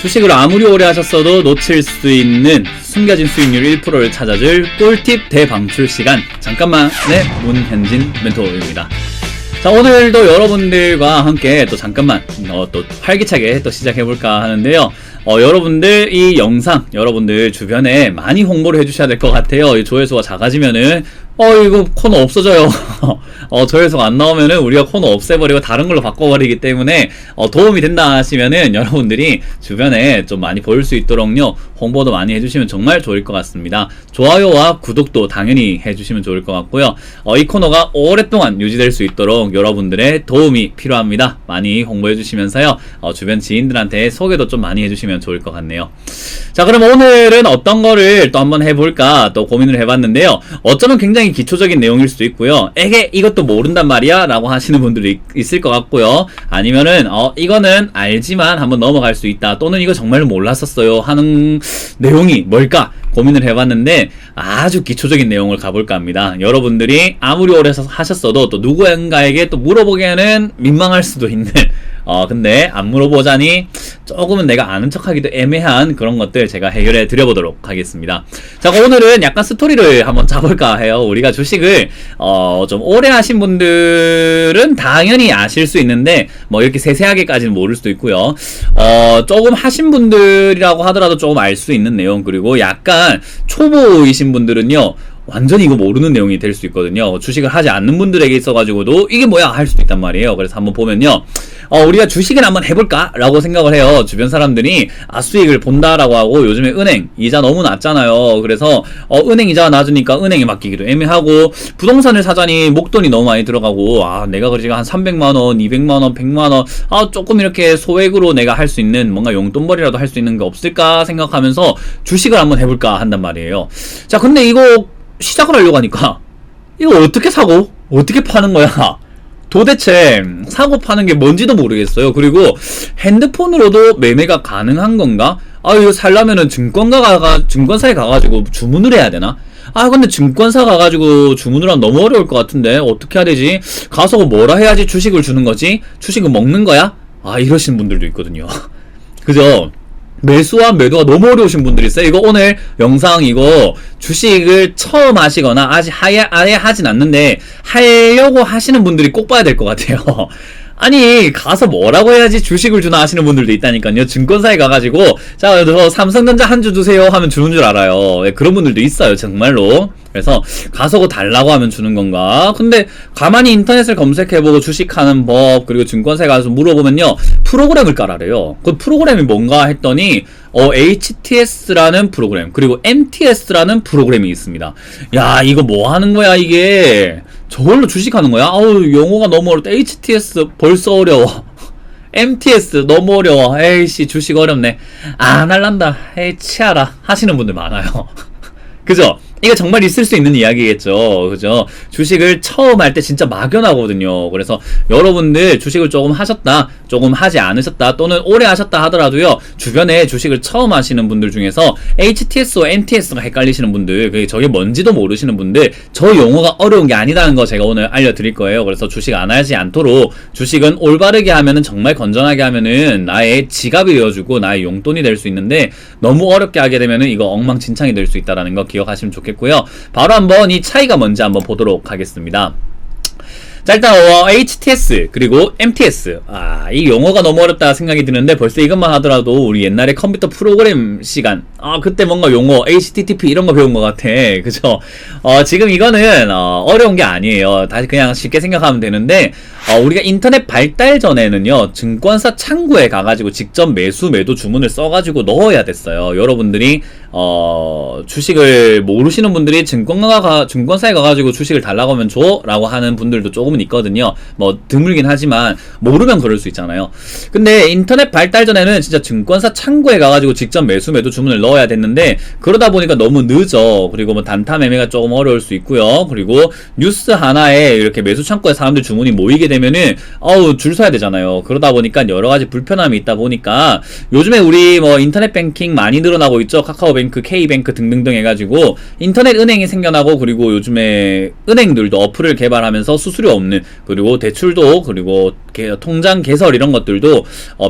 주식을 아무리 오래 하셨어도 놓칠 수 있는 숨겨진 수익률 1%를 찾아줄 꿀팁 대방출 시간. 잠깐만의 문현진 멘토입니다. 자, 오늘도 여러분들과 함께 또 잠깐만 또 활기차게 또 시작해볼까 하는데요. 여러분들 이 영상 여러분들 주변에 많이 홍보를 해주셔야 될 것 같아요. 이 조회수가 작아지면은 이거 코너 없어져요. 조회수가 안 나오면은 우리가 코너 없애버리고 다른 걸로 바꿔버리기 때문에 도움이 된다 하시면은 여러분들이 주변에 좀 많이 보일 수 있도록요 홍보도 많이 해주시면 정말 좋을 것 같습니다. 좋아요와 구독도 당연히 해주시면 좋을 것 같고요. 이 코너가 오랫동안 유지될 수 있도록 여러분들의 도움이 필요합니다. 많이 홍보해 주시면서요 주변 지인들한테 소개도 좀 많이 해주시면 좋을 것 같네요. 자, 그럼 오늘은 어떤 거를 또 한번 해볼까 또 고민을 해봤는데요. 어쩌면 굉장히 기초적인 내용일 수도 있고요. 에게 이것도 모른단 말이야 라고 하시는 분들이 있을 것 같고요. 아니면은 이거는 알지만 한번 넘어갈 수 있다, 또는 이거 정말 몰랐었어요 하는 내용이 뭘까 고민을 해봤는데, 아주 기초적인 내용을 가볼까 합니다. 여러분들이 아무리 오래 하셨어도 또 누구인가에게 또 물어보기에는 민망할 수도 있는 근데 안 물어보자니 조금은 내가 아는 척하기도 애매한 그런 것들 제가 해결해 드려보도록 하겠습니다. 자, 오늘은 약간 스토리를 한번 짜볼까 해요. 우리가 주식을 좀 오래 하신 분들은 당연히 아실 수 있는데 뭐 이렇게 세세하게까지는 모를 수도 있고요. 조금 하신 분들이라고 하더라도 조금 알 수 있는 내용, 그리고 약간 초보이신 분들은요 완전히 이거 모르는 내용이 될 수 있거든요. 주식을 하지 않는 분들에게 있어가지고도 이게 뭐야 할 수도 있단 말이에요. 그래서 한번 보면요, 우리가 주식을 한번 해볼까 라고 생각을 해요. 주변 사람들이 수익을 본다라고 하고, 요즘에 은행 이자 너무 낮잖아요. 그래서 은행 이자가 낮으니까 은행에 맡기기도 애매하고, 부동산을 사자니 목돈이 너무 많이 들어가고, 내가 그러지가 한 300만원 200만원 100만원 조금 이렇게 소액으로 내가 할 수 있는 뭔가 용돈벌이라도 할 수 있는 게 없을까 생각하면서 주식을 한번 해볼까 한단 말이에요. 자, 근데 이거 시작을 하려고 하니까 이거 어떻게 사고 어떻게 파는 거야? 도대체 사고 파는 게 뭔지도 모르겠어요. 그리고 핸드폰으로도 매매가 가능한 건가? 이거 살려면은 증권사에 가가지고 주문을 해야 되나? 근데 증권사 가가지고 주문을 하면 너무 어려울 것 같은데 어떻게 해야 되지? 가서 뭐라 해야지 주식을 주는 거지? 주식은 먹는 거야? 이러시는 분들도 있거든요. 그죠? 매수와 매도가 너무 어려우신 분들이 있어요. 이거 오늘 영상 이거 주식을 처음 하시거나 아직 아예 하진 않는데 하려고 하시는 분들이 꼭 봐야 될 것 같아요. 아니, 가서 뭐라고 해야지 주식을 주나 하시는 분들도 있다니까요. 증권사에 가가지고 자, 저 삼성전자 한 주 주세요 하면 주는 줄 알아요. 그런 분들도 있어요, 정말로. 그래서 가서 달라고 하면 주는 건가? 근데 가만히 인터넷을 검색해보고 주식하는 법, 그리고 증권사에 가서 물어보면요 프로그램을 깔아래요. 그 프로그램이 뭔가 했더니 HTS라는 프로그램, 그리고 MTS라는 프로그램이 있습니다. 야, 이거 뭐 하는 거야 이게? 저걸로 주식하는 거야? 용어가 너무 어렵다. HTS 벌써 어려워. MTS 너무 어려워. 에이씨, 주식 어렵네. 안 할란다. 에이, 치아라 하시는 분들 많아요. 그죠? 이거 정말 있을 수 있는 이야기겠죠. 그죠? 주식을 처음 할 때 진짜 막연하거든요. 그래서 여러분들 주식을 조금 하셨다, 조금 하지 않으셨다, 또는 오래 하셨다 하더라도요, 주변에 주식을 처음 하시는 분들 중에서 HTS와 MTS가 헷갈리시는 분들, 그게 저게 뭔지도 모르시는 분들, 저 용어가 어려운 게 아니라는 거 제가 오늘 알려드릴 거예요. 그래서 주식 안 하지 않도록, 주식은 올바르게 하면은, 정말 건전하게 하면은 나의 지갑이 되어주고 나의 용돈이 될 수 있는데, 너무 어렵게 하게 되면은 이거 엉망진창이 될 수 있다는 거 기억하시면 좋겠고요. 바로 한번 이 차이가 뭔지 한번 보도록 하겠습니다. 자, 일단 HTS 그리고 MTS, 이 용어가 너무 어렵다 생각이 드는데 벌써 이것만 하더라도 우리 옛날에 컴퓨터 프로그램 시간 그때 뭔가 용어 HTTP 이런 거 배운 것 같아. 그죠? 지금 이거는 어려운 게 아니에요. 다시 그냥 쉽게 생각하면 되는데, 우리가 인터넷 발달 전에는요 증권사 창구에 가가지고 직접 매수 매도 주문을 써가지고 넣어야 됐어요. 여러분들이 주식을 모르시는 분들이 증권사에 가가지고 주식을 달라고 하면 줘 라고 하는 분들도 조금은 있거든요. 뭐 드물긴 하지만 모르면 그럴 수 있잖아요. 근데 인터넷 발달 전에는 진짜 증권사 창구에 가가지고 직접 매수 매도 주문을 넣어야 됐는데, 그러다 보니까 너무 늦어. 그리고 뭐 단타 매매가 조금 어려울 수 있고요. 그리고 뉴스 하나에 이렇게 매수 창구에 사람들 주문이 모이게 되면은 줄 서야 되잖아요. 그러다 보니까 여러 가지 불편함이 있다 보니까 요즘에 우리 뭐 인터넷 뱅킹 많이 늘어나고 있죠. 카카오뱅 네이버뱅크, K뱅크 등등등 해가지고 인터넷 은행이 생겨나고, 그리고 요즘에 은행들도 어플을 개발하면서 수수료 없는, 그리고 대출도, 그리고 통장 개설 이런 것들도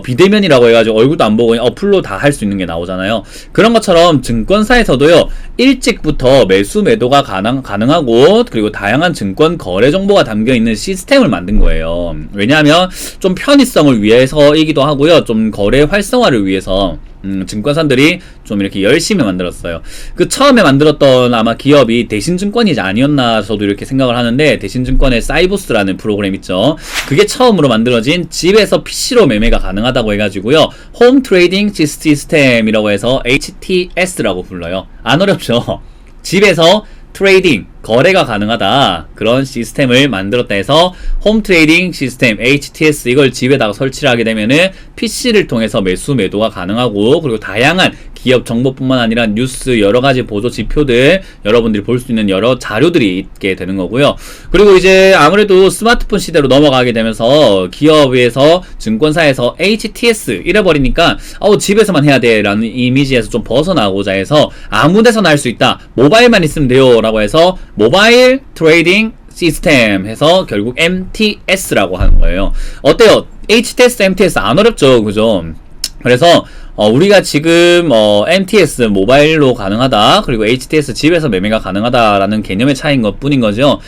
비대면이라고 해가지고 얼굴도 안 보고 그냥 어플로 다 할 수 있는 게 나오잖아요. 그런 것처럼 증권사에서도요, 일찍부터 매수 매도가 가능하고, 그리고 다양한 증권 거래 정보가 담겨 있는 시스템을 만든 거예요. 왜냐하면 좀 편의성을 위해서이기도 하고요, 좀 거래 활성화를 위해서 증권사들이 좀 이렇게 열심히 만들었어요. 그 처음에 만들었던 아마 기업이 대신증권이 아니었나 저도 이렇게 생각을 하는데, 대신증권의 사이보스라는 프로그램 있죠. 그게 처음으로 만들어진 집에서 PC로 매매가 가능하다고 해가지고요, 홈 트레이딩 시스템이라고 해서 HTS라고 불러요. 안 어렵죠? 집에서 트레이딩, 거래가 가능하다, 그런 시스템을 만들었다 해서 홈 트레이딩 시스템 HTS, 이걸 집에다가 설치를 하게 되면은 PC를 통해서 매수 매도가 가능하고, 그리고 다양한 기업 정보뿐만 아니라 뉴스, 여러가지 보조 지표들 여러분들이 볼 수 있는 여러 자료들이 있게 되는 거고요. 그리고 이제 아무래도 스마트폰 시대로 넘어가게 되면서 기업에서 증권사에서 HTS 이래버리니까 집에서만 해야 돼 라는 이미지에서 좀 벗어나고자 해서 아무 데서나 할 수 있다, 모바일만 있으면 돼요 라고 해서 모바일 트레이딩 시스템 해서 결국 MTS라고 하는 거예요. 어때요? HTS, MTS 안 어렵죠, 그죠? 그래서 우리가 지금 MTS 모바일로 가능하다, 그리고 HTS 집에서 매매가 가능하다라는 개념의 차이인 것 뿐인 거죠.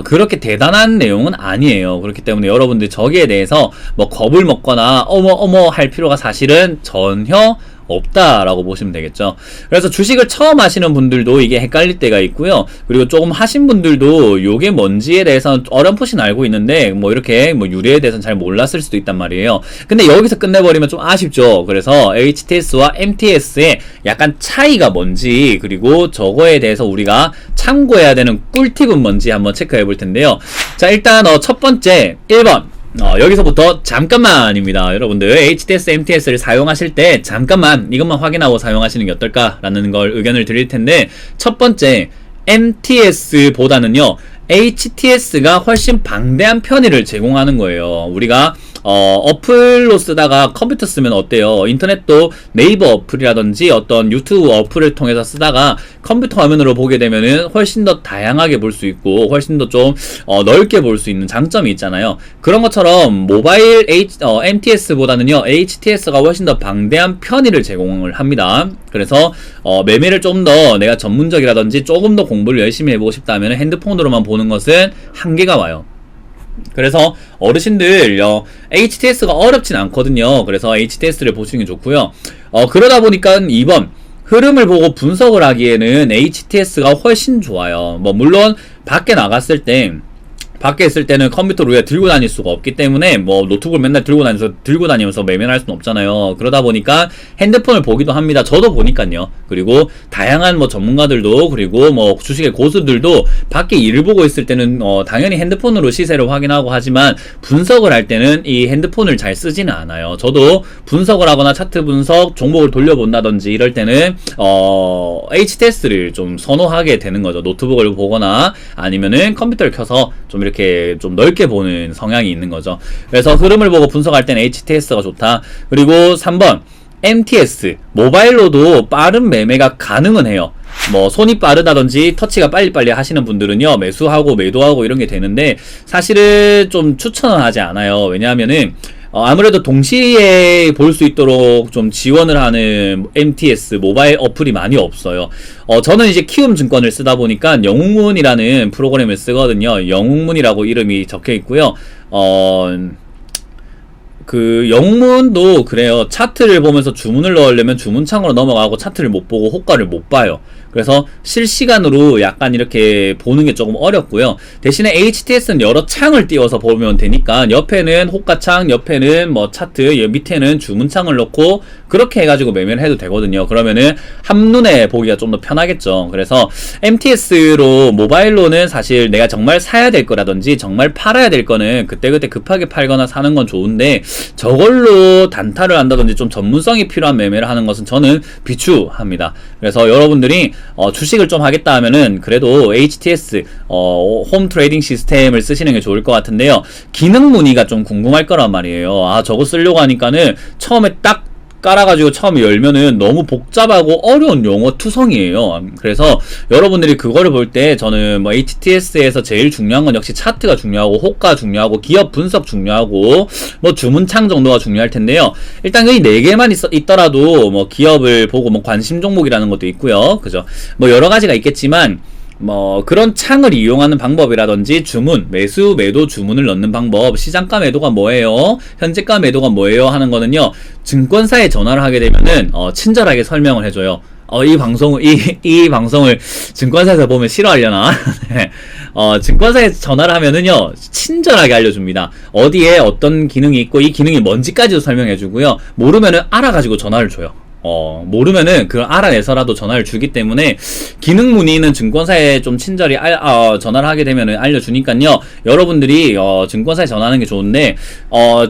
그렇게 대단한 내용은 아니에요. 그렇기 때문에 여러분들 저기에 대해서 뭐 겁을 먹거나 어머 할 필요가 사실은 전혀 없다라고 보시면 되겠죠. 그래서 주식을 처음 하시는 분들도 이게 헷갈릴 때가 있고요. 그리고 조금 하신 분들도 요게 뭔지에 대해서는 어렴풋이 알고 있는데 뭐 이렇게 뭐 유래에 대해서는 잘 몰랐을 수도 있단 말이에요. 근데 여기서 끝내버리면 좀 아쉽죠. 그래서 HTS와 MTS의 약간 차이가 뭔지, 그리고 저거에 대해서 우리가 참고해야 되는 꿀팁은 뭔지 한번 체크해 볼 텐데요. 자, 일단 첫 번째 1번, 여기서부터 잠깐만입니다. 여러분들 HTS, MTS를 사용하실 때 잠깐만 이것만 확인하고 사용하시는 게 어떨까라는 걸 의견을 드릴 텐데, 첫 번째, MTS보다는요 HTS가 훨씬 방대한 편의를 제공하는 거예요. 우리가 어플로 쓰다가 컴퓨터 쓰면 어때요? 인터넷도 네이버 어플이라든지 어떤 유튜브 어플을 통해서 쓰다가 컴퓨터 화면으로 보게 되면은 훨씬 더 다양하게 볼 수 있고 훨씬 더 좀 넓게 볼 수 있는 장점이 있잖아요. 그런 것처럼 모바일 MTS보다는요 HTS가 훨씬 더 방대한 편의를 제공을 합니다. 그래서 매매를 좀 더 내가 전문적이라든지 조금 더 공부를 열심히 해보고 싶다면 핸드폰으로만 보는 것은 한계가 와요. 그래서 어르신들 HTS가 어렵진 않거든요. 그래서 HTS를 보시는 게 좋고요. 그러다 보니까 2번, 흐름을 보고 분석을 하기에는 HTS가 훨씬 좋아요. 뭐 물론 밖에 나갔을 때, 밖에 있을 때는 컴퓨터를 왜 들고 다닐 수가 없기 때문에 뭐 노트북을 맨날 들고 다니면서 매매를 할 수는 없잖아요. 그러다 보니까 핸드폰을 보기도 합니다. 저도 보니까요. 그리고 다양한 뭐 전문가들도, 그리고 뭐 주식의 고수들도 밖에 일을 보고 있을 때는 당연히 핸드폰으로 시세를 확인하고 하지만 분석을 할 때는 이 핸드폰을 잘 쓰지는 않아요. 저도 분석을 하거나 차트 분석, 종목을 돌려본다든지 이럴 때는 HTS를 좀 선호하게 되는 거죠. 노트북을 보거나 아니면은 컴퓨터를 켜서 좀 이렇게 좀 넓게 보는 성향이 있는 거죠. 그래서 흐름을 보고 분석할 때는 HTS가 좋다. 그리고 3번, MTS 모바일로도 빠른 매매가 가능은 해요. 뭐 손이 빠르다든지 터치가 빨리빨리 하시는 분들은요 매수하고 매도하고 이런 게 되는데, 사실은 좀 추천은 하지 않아요. 왜냐하면은 아무래도 동시에 볼 수 있도록 좀 지원을 하는 MTS 모바일 어플이 많이 없어요. 저는 이제 키움증권을 쓰다 보니까 영웅문이라는 프로그램을 쓰거든요. 영웅문이라고 이름이 적혀 있고요. 그 영문도 그래요. 차트를 보면서 주문을 넣으려면 주문창으로 넘어가고 차트를 못 보고 호가를 못 봐요. 그래서 실시간으로 약간 이렇게 보는 게 조금 어렵고요. 대신에 HTS는 여러 창을 띄워서 보면 되니까 옆에는 호가창, 옆에는 뭐 차트, 밑에는 주문창을 넣고 그렇게 해가지고 매매를 해도 되거든요. 그러면은 한눈에 보기가 좀 더 편하겠죠. 그래서 MTS로 모바일로는 사실 내가 정말 사야 될 거라든지 정말 팔아야 될 거는 그때그때 급하게 팔거나 사는 건 좋은데, 저걸로 단타를 한다든지 좀 전문성이 필요한 매매를 하는 것은 저는 비추합니다. 그래서 여러분들이 주식을 좀 하겠다 하면은 그래도 HTS 홈 트레이딩 시스템을 쓰시는 게 좋을 것 같은데요. 기능 문의가 좀 궁금할 거란 말이에요. 저거 쓰려고 하니까는 처음에 딱 깔아가지고 처음 열면은 너무 복잡하고 어려운 용어 투성이에요. 그래서 여러분들이 그거를 볼 때 저는 뭐 HTS에서 제일 중요한 건 역시 차트가 중요하고 호가 중요하고 기업 분석 중요하고 뭐 주문창 정도가 중요할 텐데요. 일단 이 네 개만 있더라도 뭐 기업을 보고 뭐 관심 종목이라는 것도 있고요. 그죠? 뭐 여러 가지가 있겠지만 뭐 그런 창을 이용하는 방법이라든지 주문, 매수, 매도 주문을 넣는 방법, 시장가 매도가 뭐예요? 현재가 매도가 뭐예요? 하는 거는요. 증권사에 전화를 하게 되면은 친절하게 설명을 해줘요. 이 방송을 증권사에서 보면 싫어하려나? 네. 증권사에 전화를 하면은요, 친절하게 알려줍니다. 어디에 어떤 기능이 있고, 이 기능이 뭔지까지도 설명해주고요. 모르면은 알아가지고 전화를 줘요. 모르면은 그걸 알아내서라도 전화를 주기 때문에 기능 문의는 증권사에 좀 친절히 전화를 하게 되면은 알려주니까요. 여러분들이 증권사에 전화하는 게 좋은데,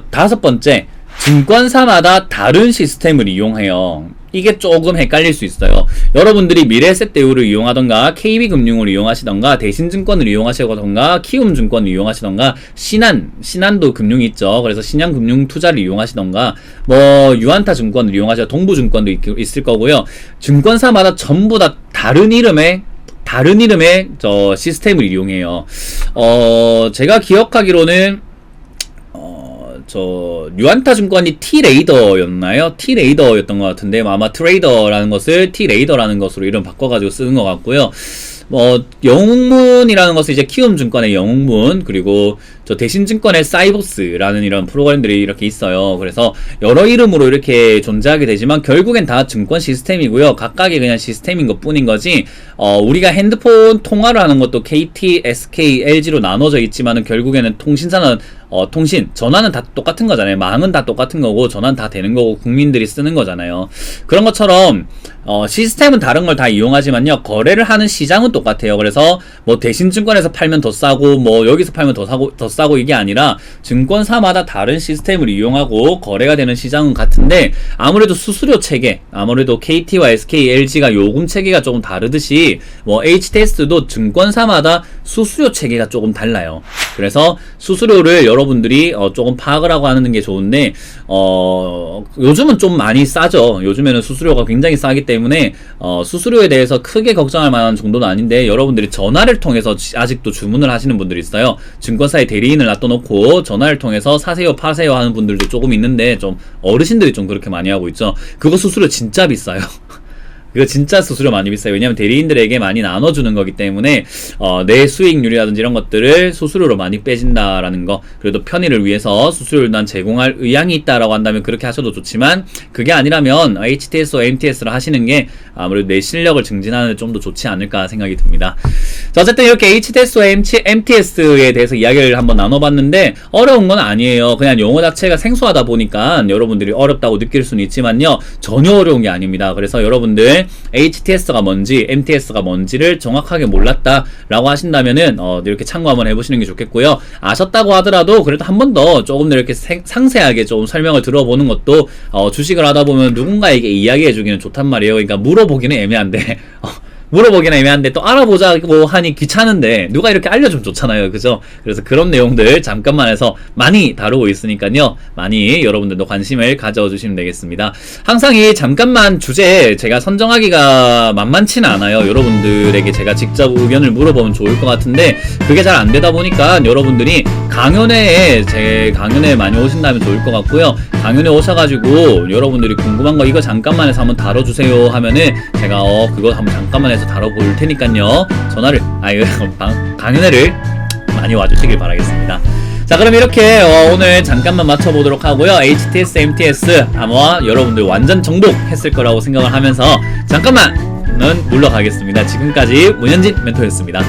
다섯 번째, 증권사마다 다른 시스템을 이용해요. 이게 조금 헷갈릴 수 있어요. 여러분들이 미래에셋 대우를 이용하던가 KB금융을 이용하시던가 대신증권을 이용하시던가 키움증권을 이용하시던가 신한도 금융이 있죠. 그래서 신한금융투자를 이용하시던가 뭐 유한타증권을 이용하시던가 동부증권도 있을 거고요. 증권사마다 전부 다 다른 이름의 저 시스템을 이용해요. 제가 기억하기로는 유한타증권이 T레이더였나요? T레이더였던 것 같은데 아마 트레이더라는 것을 T레이더라는 것으로 이름 바꿔가지고 쓰는 것 같고요. 영웅문이라는 것은 이제 키움증권의 영웅문, 그리고 저 대신증권의 사이버스라는 이런 프로그램들이 이렇게 있어요. 그래서 여러 이름으로 이렇게 존재하게 되지만 결국엔 다 증권 시스템이고요. 각각의 그냥 시스템인 것 뿐인 거지, 우리가 핸드폰 통화를 하는 것도 KT, SK, LG로 나눠져 있지만은 결국에는 통신사는 전화는 다 똑같은 거잖아요. 망은 다 똑같은 거고, 전화는 다 되는 거고, 국민들이 쓰는 거잖아요. 그런 것처럼, 시스템은 다른 걸 다 이용하지만요, 거래를 하는 시장은 똑같아요. 그래서, 뭐, 대신증권에서 팔면 더 싸고, 뭐, 여기서 팔면 더 싸고, 이게 아니라, 증권사마다 다른 시스템을 이용하고, 거래가 되는 시장은 같은데, 아무래도 수수료 체계, 아무래도 KT와 SK, LG가 요금 체계가 조금 다르듯이, 뭐, HTS도 증권사마다 수수료 체계가 조금 달라요. 그래서, 수수료를 여러분들이 조금 파악을 하고 하는 게 좋은데, 요즘은 좀 많이 싸죠. 요즘에는 수수료가 굉장히 싸기 때문에 수수료에 대해서 크게 걱정할 만한 정도는 아닌데, 여러분들이 전화를 통해서 아직도 주문을 하시는 분들이 있어요. 증권사에 대리인을 놔둬놓고 전화를 통해서 사세요 파세요 하는 분들도 조금 있는데, 좀 어르신들이 좀 그렇게 많이 하고 있죠. 그거 수수료 진짜 비싸요. 그거 진짜 수수료 많이 비싸요. 왜냐면 대리인들에게 많이 나눠주는 거기 때문에 내 수익률이라든지 이런 것들을 수수료로 많이 빼진다라는 거. 그래도 편의를 위해서 수수료를 난 제공할 의향이 있다라고 한다면 그렇게 하셔도 좋지만, 그게 아니라면 HTS와 MTS를 하시는 게 아무래도 내 실력을 증진하는 데 좀 더 좋지 않을까 생각이 듭니다. 자, 어쨌든 이렇게 HTS와 MTS에 대해서 이야기를 한번 나눠봤는데, 어려운 건 아니에요. 그냥 용어 자체가 생소하다 보니까 여러분들이 어렵다고 느낄 수는 있지만요, 전혀 어려운 게 아닙니다. 그래서 여러분들 HTS가 뭔지 MTS가 뭔지를 정확하게 몰랐다라고 하신다면은 이렇게 참고 한번 해보시는 게 좋겠고요. 아셨다고 하더라도 그래도 한 번 더 조금 더 이렇게 상세하게 좀 설명을 들어보는 것도 주식을 하다 보면 누군가에게 이야기해주기는 좋단 말이에요. 그러니까 물어보기는 애매한데 또 알아보자고 하니 귀찮은데 누가 이렇게 알려주면 좋잖아요. 그죠? 그래서 그런 내용들 잠깐만 해서 많이 다루고 있으니까요, 많이 여러분들도 관심을 가져주시면 되겠습니다. 항상 이 잠깐만 주제 제가 선정하기가 만만치는 않아요. 여러분들에게 제가 직접 의견을 물어보면 좋을 것 같은데 그게 잘 안되다 보니까 여러분들이 제 강연에 많이 오신다면 좋을 것 같고요. 강연에 오셔가지고 여러분들이 궁금한 거 이거 잠깐만 해서 한번 다뤄주세요 하면은 제가 그거 한번 잠깐만 해서 다뤄볼 테니까요, 강연회를 많이 와주시길 바라겠습니다. 자, 그럼 이렇게 오늘 잠깐만 맞춰보도록 하고요. HTS, MTS 아마 여러분들 완전 정복했을 거라고 생각을 하면서 잠깐만은 물러가겠습니다. 지금까지 문현진 멘토였습니다.